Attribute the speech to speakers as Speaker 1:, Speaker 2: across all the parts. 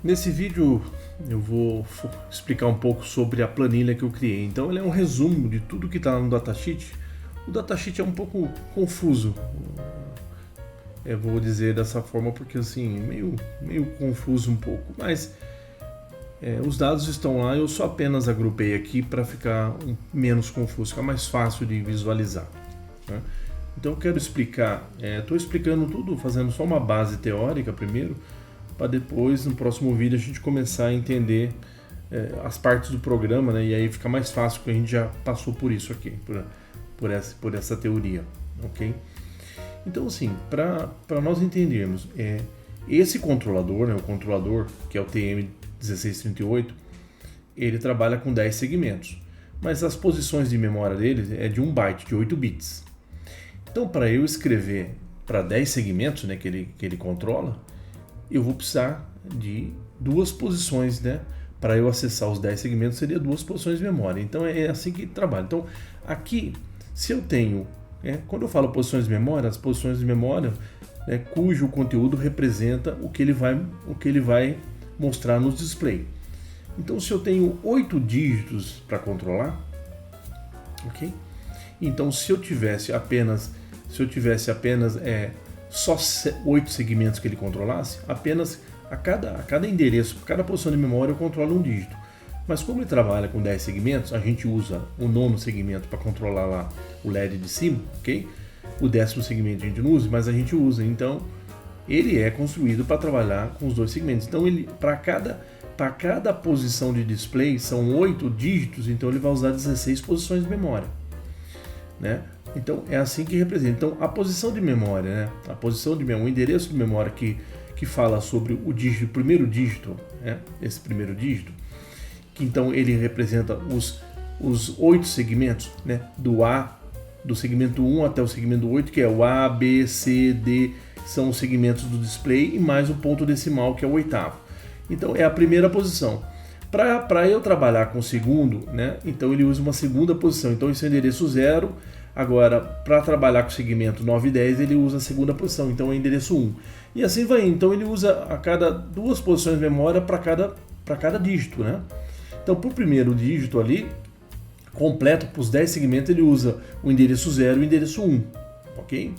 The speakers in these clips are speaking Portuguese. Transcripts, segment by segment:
Speaker 1: Nesse vídeo eu vou explicar um pouco sobre a planilha que eu criei. Então ele é um resumo de tudo que está no datasheet. O datasheet é um pouco confuso, eu vou dizer dessa forma porque assim, meio confuso um pouco, mas os dados estão lá, eu só apenas agrupei aqui para ficar menos confuso, ficar mais fácil de visualizar, né? Então eu quero explicar, estou explicando tudo, fazendo só uma base teórica primeiro, para depois no próximo vídeo a gente começar a entender as partes do programa, né? E aí fica mais fácil porque a gente já passou por isso aqui, por essa teoria, ok? Então assim, para nós entendermos, esse controlador, né, o controlador que é o TM1638, ele trabalha com 10 segmentos, mas as posições de memória dele é de 1 byte, de 8 bits. Então para eu escrever para 10 segmentos, né, que ele controla, eu vou precisar de duas posições, né? Para eu acessar os 10 segmentos seria duas posições de memória. Então é assim que trabalha. Então aqui, se eu tenho, quando eu falo posições de memória, as posições de memória, cujo conteúdo representa o que ele vai mostrar nos display. Então se eu tenho 8 dígitos para controlar, ok? Então se eu tivesse apenas só 8 segmentos que ele controlasse, apenas a cada endereço, cada posição de memória eu controlo um dígito. Mas como ele trabalha com 10 segmentos, a gente usa o nono segmento para controlar lá o LED de cima, ok? O 10º segmento a gente não usa, mas a gente usa. Então ele é construído para trabalhar com os dois segmentos. Então ele para cada posição de display são 8 dígitos, então ele vai usar 16 posições de memória, né? Então é assim que representa. Então a posição de memória, né? A posição de memória, o endereço de memória que fala sobre o dígito, o primeiro dígito, esse primeiro dígito, que então ele representa os 8 segmentos, né? Do segmento 1 até o segmento 8, que é o A, B, C, D, são os segmentos do display, e mais o ponto decimal, que é o oitavo. Então é a primeira posição. Para eu trabalhar com o segundo, né? Então ele usa uma segunda posição. Então esse é o endereço 0. Agora, para trabalhar com o segmento 9 e 10, ele usa a segunda posição, então é endereço 1. E assim vai. Então ele usa a cada duas posições de memória para cada dígito, né? Então para o primeiro dígito ali, completo para os 10 segmentos, ele usa o endereço 0 e o endereço 1, ok?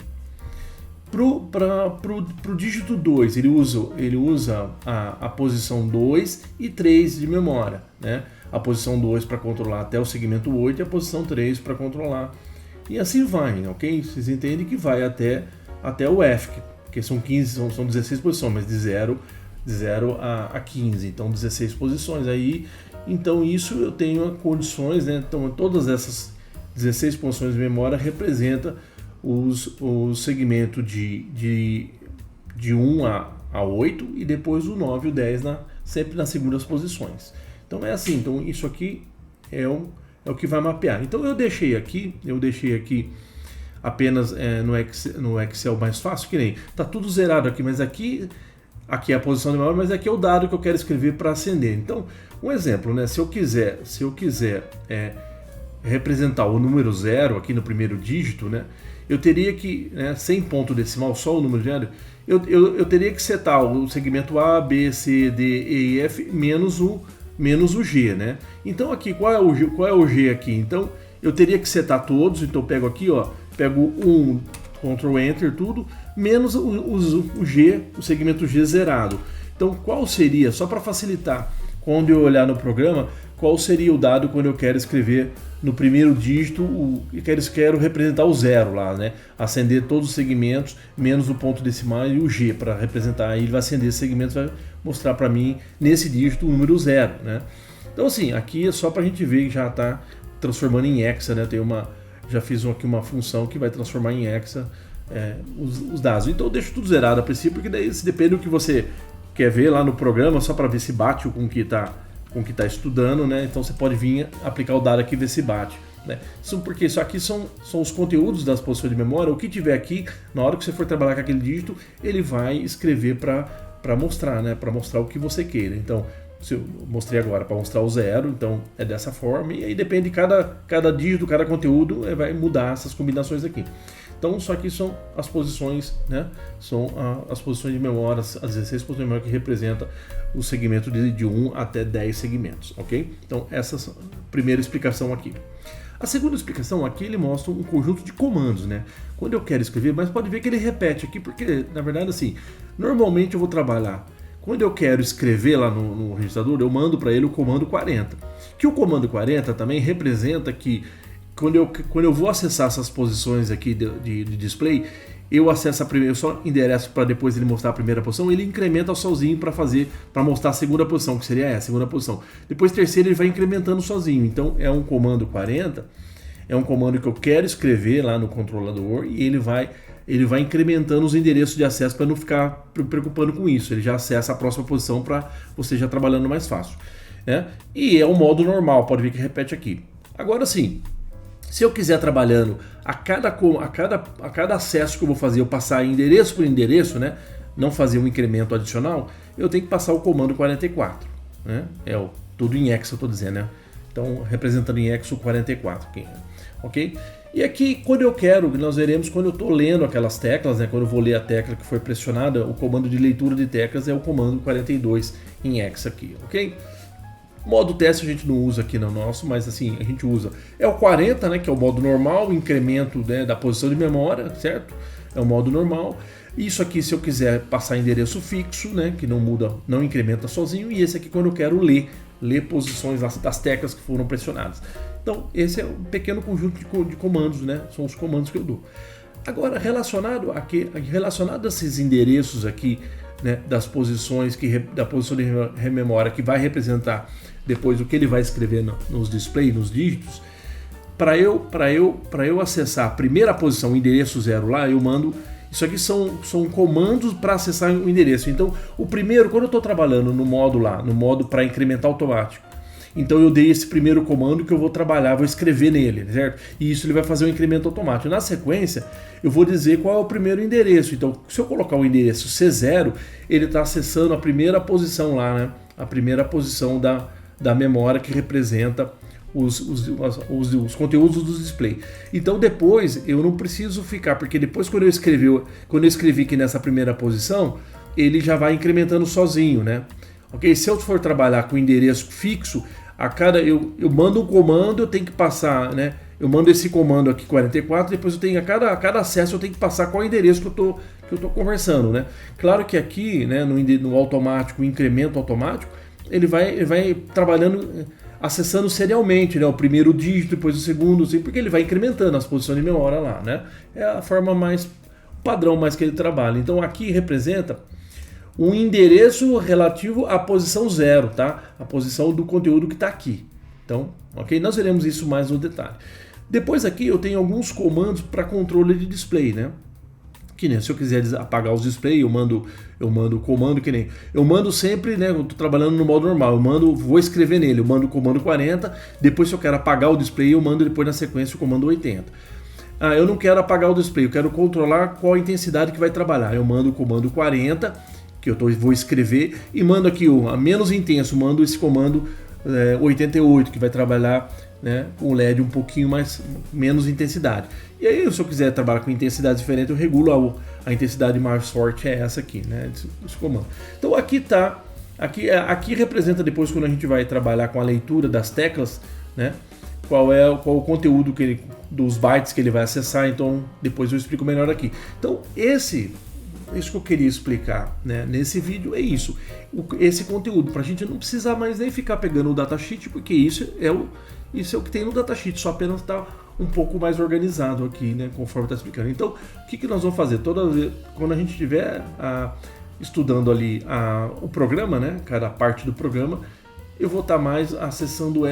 Speaker 1: Para o dígito 2, ele usa a posição 2 e 3 de memória, né? A posição 2 para controlar até o segmento 8 e a posição 3 para controlar. E assim vai, ok? Vocês entendem que vai até o F, porque são 15, são 16 posições, mas de 0 a 15, então 16 posições. Aí, então isso eu tenho condições, né? Então todas essas 16 posições de memória representam os segmentos de 1 a 8 e depois o 9 e o 10 sempre nas segundas posições. Então é assim, então isso aqui é o que vai mapear. Então eu deixei aqui apenas no Excel mais fácil, que nem tá tudo zerado aqui, mas aqui é a posição de memória, mas aqui é o dado que eu quero escrever para acender. Então, um exemplo, né? Se eu quiser representar o número 0 aqui no primeiro dígito, né? Eu teria que, sem ponto decimal, só o número zero, eu teria que setar o segmento A, B, C, D, E e F menos o G, né? Então aqui, qual é o G aqui? Então eu teria que setar todos, então eu pego aqui, pego um, Ctrl Enter, tudo, menos o G, o segmento G zerado. Então qual seria, só para facilitar, quando eu olhar no programa, qual seria o dado quando eu quero escrever no primeiro dígito, quero representar o 0 lá, né? Acender todos os segmentos, menos o ponto decimal e o G, para representar. Aí ele vai acender esses segmentos, vai mostrar para mim, nesse dígito, o número 0, né? Então assim, aqui é só para a gente ver que já está transformando em hexa, né? Já fiz aqui uma função que vai transformar em hexa os dados. Então eu deixo tudo zerado a princípio, porque daí se depende do que você quer ver lá no programa, só para ver se bate com o que está estudando, né? Então você pode vir aplicar o dado aqui e ver se bate, né? Porque isso aqui são os conteúdos das posições de memória. O que tiver aqui, na hora que você for trabalhar com aquele dígito, ele vai escrever para mostrar, né? Para mostrar o que você queira. Então Se eu mostrei agora para mostrar o 0, então é dessa forma, e aí depende de cada dígito, cada conteúdo, vai mudar essas combinações aqui. Então, só que são as posições, né? São as posições de memória, as 16 posições de memória que representam o segmento de 1 até 10 segmentos, ok? Então, essa é a primeira explicação aqui. A segunda explicação aqui, ele mostra um conjunto de comandos, né? Quando eu quero escrever, mas pode ver que ele repete aqui, porque, na verdade, assim, normalmente eu vou trabalhar. Quando eu quero escrever lá no registrador, eu mando para ele o comando 40. Que o comando 40 também representa que quando eu vou acessar essas posições aqui de display, eu acesso a primeira, eu só endereço para depois ele mostrar a primeira posição, ele incrementa sozinho para mostrar a segunda posição, que seria a segunda posição. Depois terceira ele vai incrementando sozinho. Então é um comando 40, é um comando que eu quero escrever lá no controlador e ele vai incrementando os endereços de acesso para não ficar preocupando com isso. Ele já acessa a próxima posição para você já trabalhando mais fácil, né? E é o modo normal, pode ver que repete aqui. Agora sim, se eu quiser trabalhando a cada acesso que eu vou fazer, eu passar endereço por endereço, né? Não fazer um incremento adicional, eu tenho que passar o comando 44, né? Tudo em hexa eu estou dizendo, né? Então representando em hexa o 44, ok? E aqui, quando eu quero, nós veremos quando eu estou lendo aquelas teclas, né? Quando eu vou ler a tecla que foi pressionada, o comando de leitura de teclas é o comando 42 em hexa aqui, ok? Modo teste a gente não usa aqui no nosso, mas assim, a gente usa. É o 40, né? Que é o modo normal, o incremento, né, da posição de memória, certo? É o modo normal. Isso aqui, se eu quiser passar endereço fixo, né? Que não muda, não incrementa sozinho. E esse aqui, quando eu quero ler posições das teclas que foram pressionadas. Então, esse é um pequeno conjunto de comandos, né? São os comandos que eu dou. Agora, relacionado a esses endereços aqui, né, das posições, da posição de memória que vai representar depois o que ele vai escrever nos displays, nos dígitos, para eu acessar a primeira posição, o endereço 0 lá, eu mando. Isso aqui são comandos para acessar o endereço. Então, o primeiro, quando eu estou trabalhando no modo para incrementar automático, então eu dei esse primeiro comando que eu vou trabalhar, vou escrever nele, certo? E isso ele vai fazer um incremento automático. Na sequência, eu vou dizer qual é o primeiro endereço. Então, se eu colocar o endereço C0, ele está acessando a primeira posição lá, né? A primeira posição da memória que representa os conteúdos do display. Então depois eu não preciso ficar, porque depois quando eu escrevi aqui nessa primeira posição, ele já vai incrementando sozinho, né? Ok? Se eu for trabalhar com endereço fixo, eu mando um comando, eu tenho que passar, né? Eu mando esse comando aqui 44, depois eu tenho a cada acesso eu tenho que passar qual endereço que eu tô conversando, né? Claro que aqui, né, no automático, incremento automático, ele vai trabalhando, acessando serialmente, né? O primeiro dígito, depois o segundo, assim, porque ele vai incrementando as posições de memória lá, né? É a forma mais padrão mais que ele trabalha. Então aqui representa um endereço relativo à posição 0, tá? A posição do conteúdo que está aqui. Então, ok? Nós veremos isso mais no detalhe. Depois aqui eu tenho alguns comandos para controle de display, né? Que nem se eu quiser apagar os displays, eu mando o comando, que nem eu mando sempre, né? Eu tô trabalhando no modo normal, vou escrever nele, eu mando o comando 40, depois se eu quero apagar o display, eu mando depois na sequência o comando 80. Eu não quero apagar o display, eu quero controlar qual a intensidade que vai trabalhar. Eu mando o comando 40, que vou escrever, e mando aqui a menos intenso, mando esse comando 88, que vai trabalhar, né, com o LED um pouquinho menos intensidade. E aí, se eu quiser trabalhar com intensidade diferente, eu regulo a intensidade mais forte, é essa aqui, né, esse comando. Então aqui representa depois, quando a gente vai trabalhar com a leitura das teclas, né, qual o conteúdo dos bytes que ele vai acessar. Então depois eu explico melhor aqui. Então isso que eu queria explicar, né, nesse vídeo é isso. Esse conteúdo, para a gente não precisar mais nem ficar pegando o datasheet, porque isso é o que tem no datasheet, só apenas está um pouco mais organizado aqui, né, conforme está explicando. Então, o que nós vamos fazer? Quando a gente estiver estudando ali o programa, né, cada parte do programa, eu vou estar mais acessando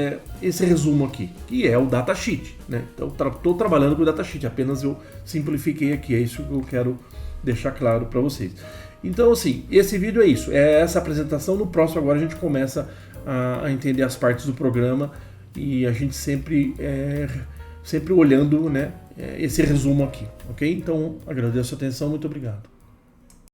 Speaker 1: esse resumo aqui, que é o datasheet, né? Então, estou trabalhando com o datasheet, apenas eu simplifiquei aqui, é isso que eu quero deixar claro para vocês. Então, assim, esse vídeo é isso, é essa apresentação. No próximo agora a gente começa a entender as partes do programa, e a gente sempre olhando, né, esse resumo aqui, ok? Então, agradeço a atenção, muito obrigado.